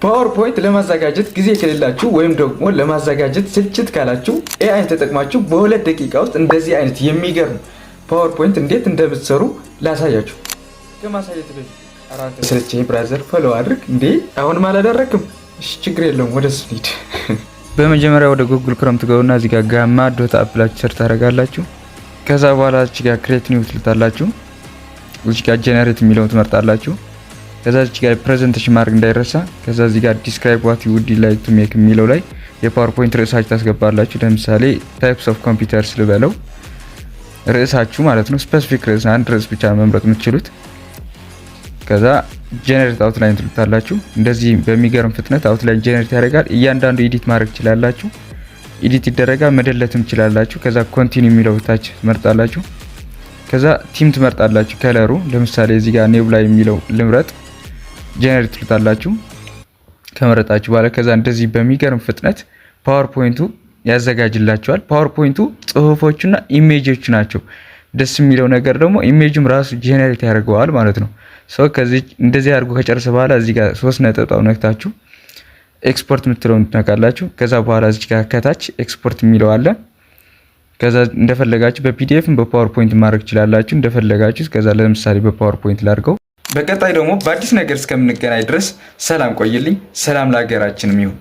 ፓወርፖይንት ለማዘጋጀት ጊዜ ከሌላችሁ ወይም ደግሞ ለማዘጋጀት ስልችት ካላችሁ ኤአይን ተጠቅማችሁ በ2 ደቂቃ ውስጥ እንደዚህ አይነት የሚገርም ፓወርፖይንት እንዴት እንደምትሰሩ ላሳያችሁ። ከማሳየት በፊት አራንተ ስለቼ ብራዘር ፎሎ አድርግ እንዴ አሁን አላደረክም? እሺ ችግር የለውም ወደ ስኒድ። በመጀመሪያ ወደ ጉግል ክሮም ትገቡና እዚህ ጋር ጋማ ዶት አፕ ብላችሁ ሰርች ታደርጋላችሁ። ከዛ በኋላ እዚህ ጋር ክሬት ኒው ትልታላችሁ። እዚህ ጋር ጀነሬት የሚለውን ትመርጣላችሁ። ከዛ እዚህ ጋር ፕሬዘንቴሽን ማድረግ እንዳይረሳ። ከዛ እዚህ ጋር ዲስክራይብ ዋት ዩ ውድ ላይክ ቱ ሜክ የሚለው ላይ የፓወርፖይንት ርዕሳችሁ ታስገባላችሁ። ለምሳሌ ታይፕስ ኦፍ ኮምፒውተርስ ልበለው ርዕሳችሁ ማለት ነው። ስፔሲፊክ ርዕስ አንድ ርዕስ ብቻ መምረጥ የምትችሉት። ከዛ ጀነሬት አውትላይን ትሉታላችሁ። እንደዚህ በሚገርም ፍጥነት አውትላይን ጀነሬት ያደርጋል። እያንዳንዱ ኤዲት ማድረግ ትችላላችሁ። ኤዲት ይደረጋል፣ መደለትም ትችላላችሁ። ከዛ ኮንቲኒው የሚለው ታች ትመርጣላችሁ። ከዛ ቲም ትመርጣላችሁ። ከለሩ ለምሳሌ እዚህ ጋር ኔቡላ የሚለው ልምረጥ። ጀነሬት ትሉታላችሁ። ከመረጣችሁ በኋላ ከዛ እንደዚህ በሚገርም ፍጥነት ፓወርፖይንቱ ያዘጋጅላችኋል። ፓወርፖይንቱ ጽሁፎችና ኢሜጆች ናቸው። ደስ የሚለው ነገር ደግሞ ኢሜጅም ራሱ ጀነሬት ያደርገዋል ማለት ነው። ሰው ከዚህ እንደዚህ አድርጎ ከጨረሰ በኋላ እዚህ ጋር 3 ነጥብ ነክታችሁ ኤክስፖርት የምትለውን ትነካላችሁ። ከዛ በኋላ እዚህ ጋር ከታች ኤክስፖርት የሚለው አለ። ከዛ እንደፈለጋችሁ በፒዲኤፍም በፓወርፖይንት ማድረግ ትችላላችሁ እንደፈለጋችሁ። ከዛ ለምሳሌ በፓወርፖይንት ላድርገው። በቀጣይ ደግሞ በአዲስ ነገር እስከምንገናኝ ድረስ ሰላም ቆይልኝ። ሰላም ለሀገራችንም ይሁን።